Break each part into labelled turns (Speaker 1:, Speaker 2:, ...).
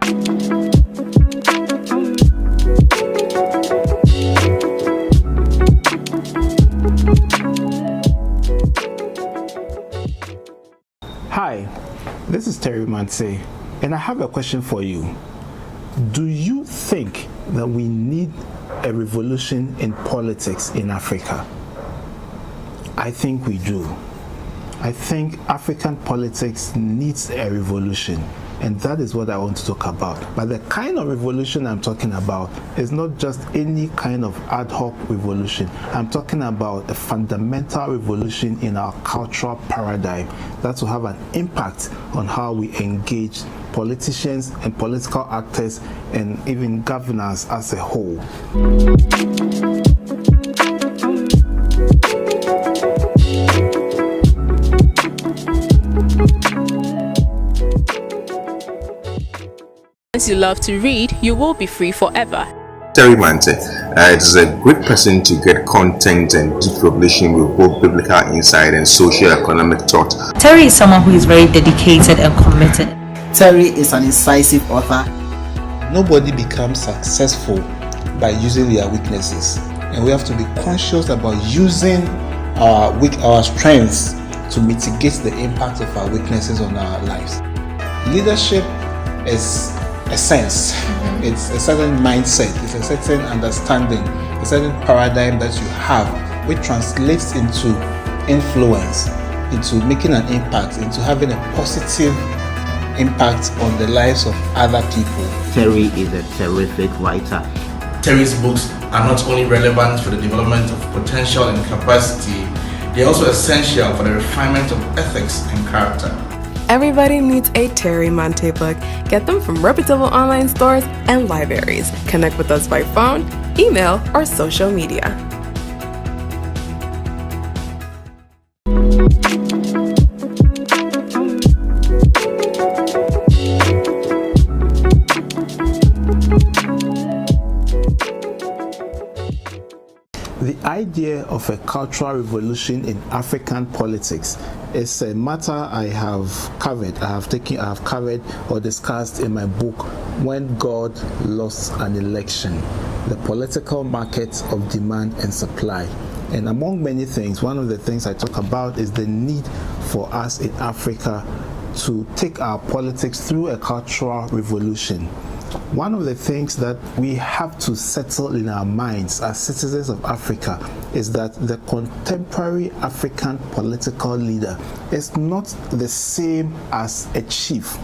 Speaker 1: Hi, this is Terry Mante, and I have a question for you. Do you think that we need a revolution in politics in Africa? I think we do. I think African politics needs a revolution, and that is what I want to talk about. But the kind of revolution I'm talking about is not just any kind of ad hoc revolution. I'm talking about a fundamental revolution in our cultural paradigm that will have an impact on how we engage politicians and political actors and even governance as a whole.
Speaker 2: Since you love to read, you will be free forever.
Speaker 3: Terry Mante is a great person to get content and deep revelation with both biblical insight and socio-economic thought.
Speaker 4: Terry is someone who is very dedicated and committed.
Speaker 5: Terry is an incisive author.
Speaker 1: Nobody becomes successful by using their weaknesses, and we have to be conscious about using our strengths to mitigate the impact of our weaknesses on our lives. Leadership is a sense, it's a certain mindset, it's a certain understanding, a certain paradigm that you have, which translates into influence, into making an impact, into having a positive impact on the lives of other people.
Speaker 5: Terry is a terrific writer.
Speaker 6: Terry's books are not only relevant for the development of potential and capacity, they are also essential for the refinement of ethics and character.
Speaker 7: Everybody needs a Terry Mante book. Get them from reputable online stores and libraries. Connect with us by phone, email, or social media.
Speaker 1: The idea of a cultural revolution in African politics is a matter I have covered or discussed in my book, When God Lost an Election, the political market of demand and supply. And among many things, one of the things I talk about is the need for us in Africa to take our politics through a cultural revolution. One of the things that we have to settle in our minds as citizens of Africa is that the contemporary African political leader is not the same as a chief.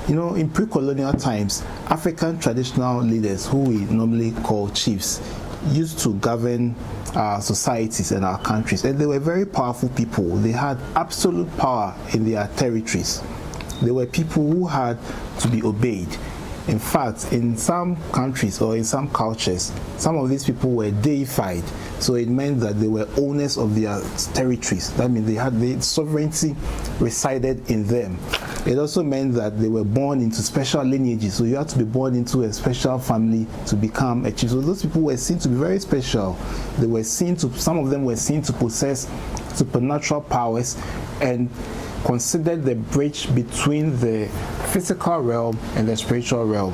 Speaker 1: You know, in pre-colonial times, African traditional leaders, who we normally call chiefs, used to govern our societies and our countries, and they were very powerful people. They had absolute power in their territories. They were people who had to be obeyed. In fact, in some countries or in some cultures, some of these people were deified. So it meant that they were owners of their territories. That means they had the sovereignty resided in them. It also meant that they were born into special lineages. So you had to be born into a special family to become a chief. So those people were seen to be very special. They were seen to, some of them were seen to possess supernatural powers and considered the bridge between the physical realm and the spiritual realm.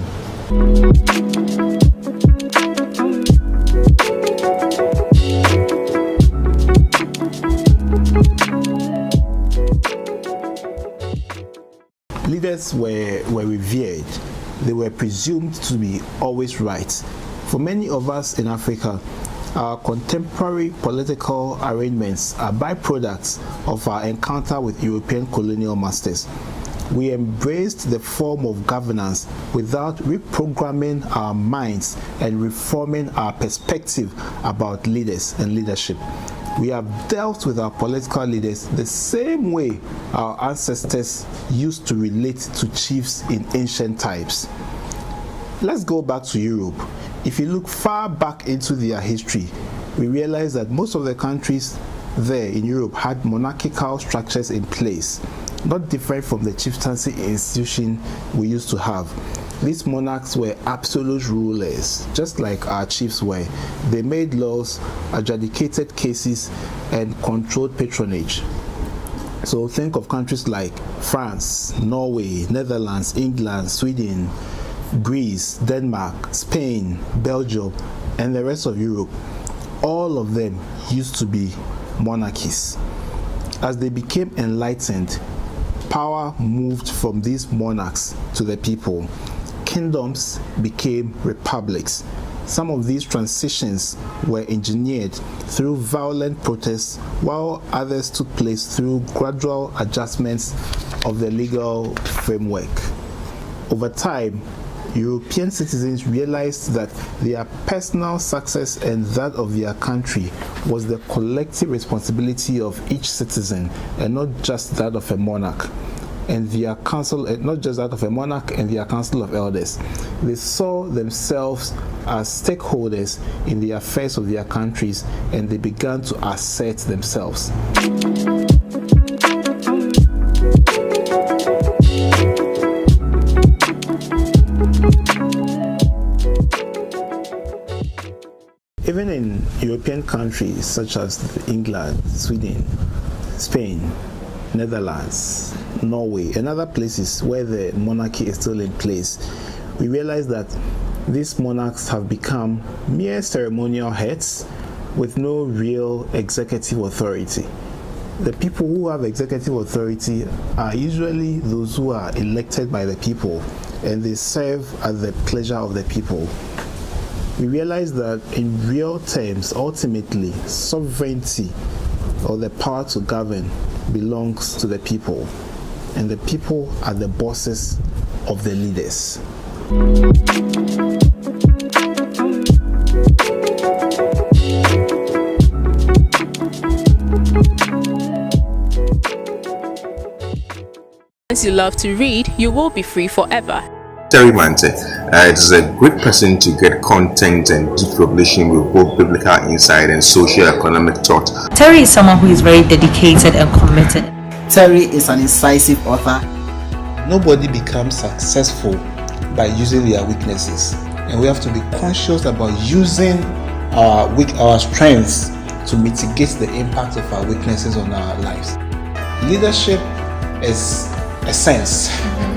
Speaker 1: Leaders were revered. They were presumed to be always right. For many of us in Africa, our contemporary political arrangements are byproducts of our encounter with European colonial masters. We embraced the form of governance without reprogramming our minds and reforming our perspective about leaders and leadership. We have dealt with our political leaders the same way our ancestors used to relate to chiefs in ancient times. Let's go back to Europe. If you look far back into their history, we realize that most of the countries there in Europe had monarchical structures in place, not different from the chieftaincy institution we used to have. These monarchs were absolute rulers, just like our chiefs were. They made laws, adjudicated cases, and controlled patronage. So think of countries like France, Norway, Netherlands, England, Sweden, Greece, Denmark, Spain, Belgium, and the rest of Europe, all of them used to be monarchies. As they became enlightened, power moved from these monarchs to the people. Kingdoms became republics. Some of these transitions were engineered through violent protests, while others took place through gradual adjustments of the legal framework. Over time, European citizens realized that their personal success and that of their country was the collective responsibility of each citizen, and not just that of a monarch and their council, not just that of a monarch and their council of elders. They saw themselves as stakeholders in the affairs of their countries, and they began to assert themselves. Even in European countries such as England, Sweden, Spain, Netherlands, Norway, and other places where the monarchy is still in place, we realize that these monarchs have become mere ceremonial heads with no real executive authority. The people who have executive authority are usually those who are elected by the people, and they serve at the pleasure of the people. We realize that in real terms, ultimately, sovereignty or the power to govern belongs to the people, and the people are the bosses of the leaders.
Speaker 2: Since you love to read, you will be free forever.
Speaker 3: Terry Mante is a great person to get content and deep revelation with both biblical insight and socio-economic thought.
Speaker 4: Terry is someone who is very dedicated and committed.
Speaker 5: Terry is an incisive author.
Speaker 1: Nobody becomes successful by using their weaknesses, and we have to be conscious about using our strengths to mitigate the impact of our weaknesses on our lives. Leadership is a sense,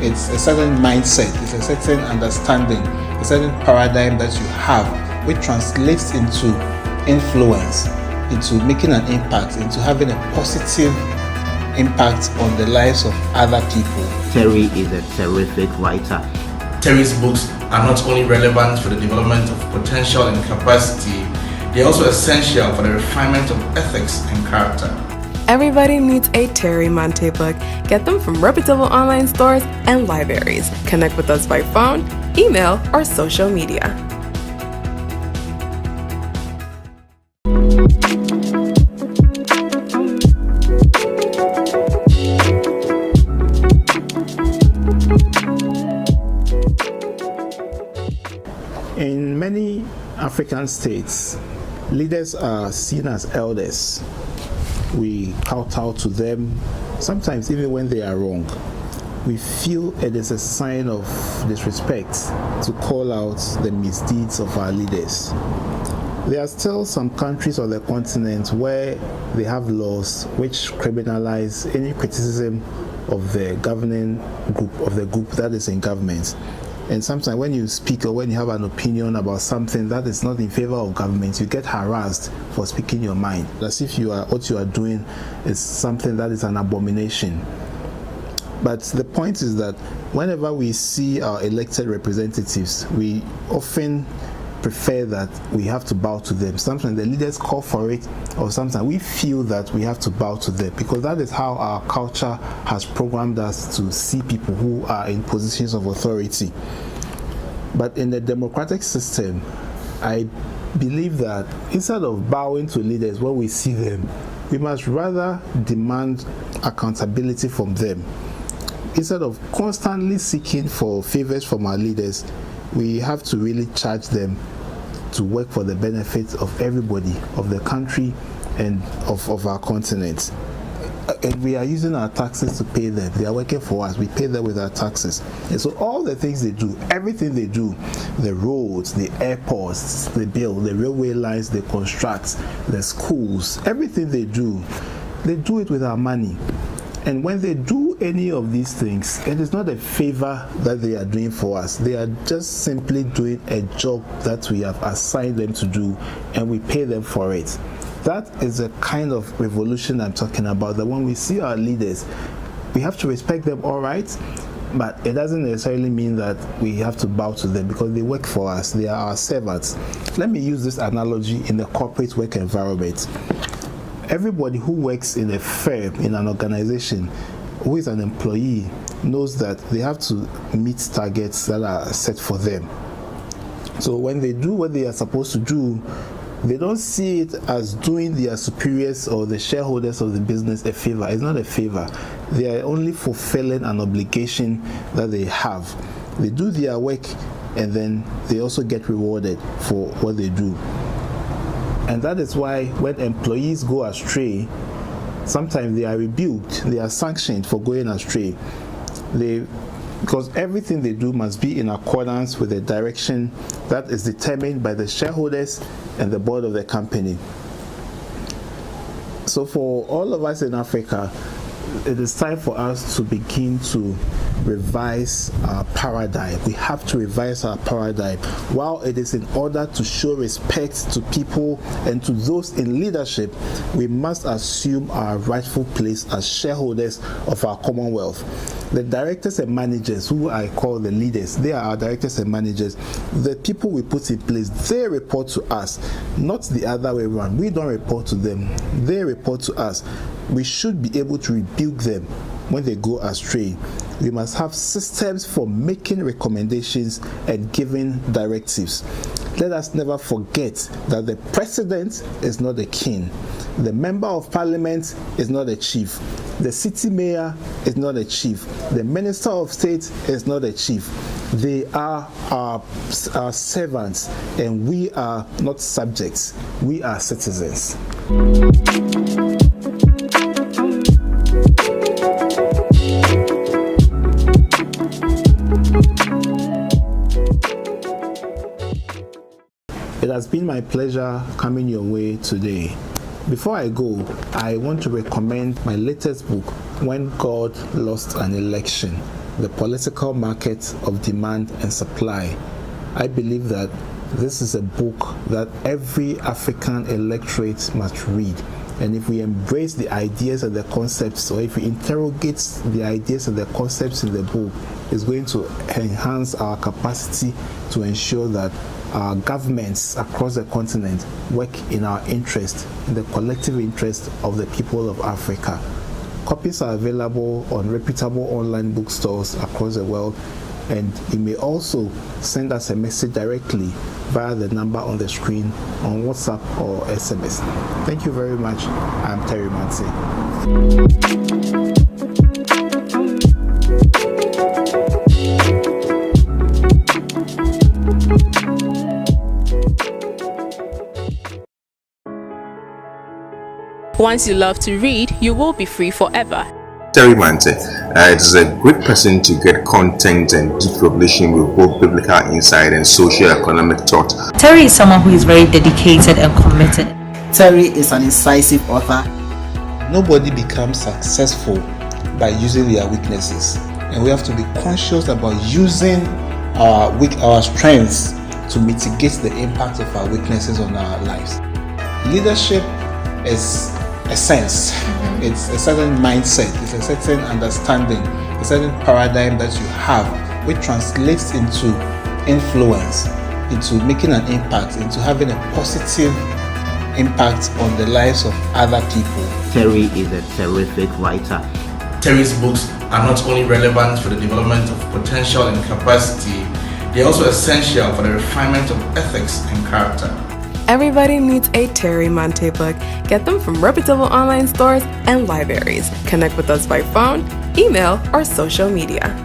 Speaker 1: it's a certain mindset, it's a certain understanding, a certain paradigm that you have, which translates into influence, into making an impact, into having a positive impact on the lives of other people.
Speaker 5: Terry is a terrific writer.
Speaker 6: Terry's books are not only relevant for the development of potential and capacity, they are also essential for the refinement of ethics and character.
Speaker 7: Everybody needs a Terry Mante book. Get them from reputable online stores and libraries. Connect with us by phone, email, or social media.
Speaker 1: In many African states, leaders are seen as elders. We kowtow to them, sometimes even when they are wrong. We feel it is a sign of disrespect to call out the misdeeds of our leaders. There are still some countries on the continent where they have laws which criminalize any criticism of the governing group, of the group that is in government. And sometimes when you speak or when you have an opinion about something that is not in favor of government, you get harassed for speaking your mind, as if what you are doing is something that is an abomination. But the point is that whenever we see our elected representatives, we often prefer that we have to bow to them. Sometimes the leaders call for it, or sometimes we feel that we have to bow to them, because that is how our culture has programmed us to see people who are in positions of authority. But in the democratic system, I believe that instead of bowing to leaders when we see them, we must rather demand accountability from them. Instead of constantly seeking for favors from our leaders, we have to really charge them to work for the benefit of everybody, of the country and of our continent. And we are using our taxes to pay them. They are working for us. We pay them with our taxes. And so all the things they do, everything they do, the roads, the airports, they build, the railway lines they construct, the schools, everything they do it with our money. And when they do any of these things, it is not a favor that they are doing for us. They are just simply doing a job that we have assigned them to do, and we pay them for it. That is the kind of revolution I'm talking about, that when we see our leaders, we have to respect them, all right, but it doesn't necessarily mean that we have to bow to them, because they work for us. They are our servants. Let me use this analogy in the corporate work environment. Everybody who works in a firm, in an organization, who is an employee, knows that they have to meet targets that are set for them. So when they do what they are supposed to do, they don't see it as doing their superiors or the shareholders of the business a favor. It's not a favor. They are only fulfilling an obligation that they have. They do their work, and then they also get rewarded for what they do. And that is why when employees go astray, sometimes they are rebuked, they are sanctioned for going astray. Because everything they do must be in accordance with the direction that is determined by the shareholders and the board of the company. So for all of us in Africa, it is time for us to begin to revise our paradigm. We have to revise our paradigm. While it is in order to show respect to people and to those in leadership, we must assume our rightful place as shareholders of our commonwealth. The directors and managers, who I call the leaders, they are our directors and managers. The people we put in place, they report to us, not the other way around. We don't report to them, they report to us. We should be able to rebuke them when they go astray. We must have systems for making recommendations and giving directives. Let us never forget that the president is not a king. The member of parliament is not a chief. The city mayor is not a chief. The minister of state is not a chief. They are our servants, and we are not subjects. We are citizens. It has been my pleasure coming your way today. Before I go, I want to recommend my latest book, When God Lost an Election: The Political Market of Demand and Supply. I believe that this is a book that every African electorate must read. And if we embrace the ideas and the concepts, or if we interrogate the ideas and the concepts in the book, it's going to enhance our capacity to ensure that our governments across the continent work in our interest, in the collective interest of the people of Africa. Copies are available on reputable online bookstores across the world, and you may also send us a message directly via the number on the screen on WhatsApp or SMS. Thank you very much. I'm Terry Mantse.
Speaker 2: Once you love to read, you will be free forever.
Speaker 3: Terry Mantse is a great person to get content and deep revelation with both biblical insight and socio-economic thought.
Speaker 4: Terry is someone who is very dedicated and committed.
Speaker 5: Terry is an incisive author.
Speaker 1: Nobody becomes successful by using their weaknesses, and we have to be conscious about using our strengths to mitigate the impact of our weaknesses on our lives. Leadership is a sense, it's a certain mindset, it's a certain understanding, a certain paradigm that you have, which translates into influence, into making an impact, into having a positive impact on the lives of other people.
Speaker 5: Terry is a terrific writer.
Speaker 6: Terry's books are not only relevant for the development of potential and capacity, they are also essential for the refinement of ethics and character.
Speaker 7: Everybody needs a Terry Mante book. Get them from reputable online stores and libraries. Connect with us by phone, email, or social media.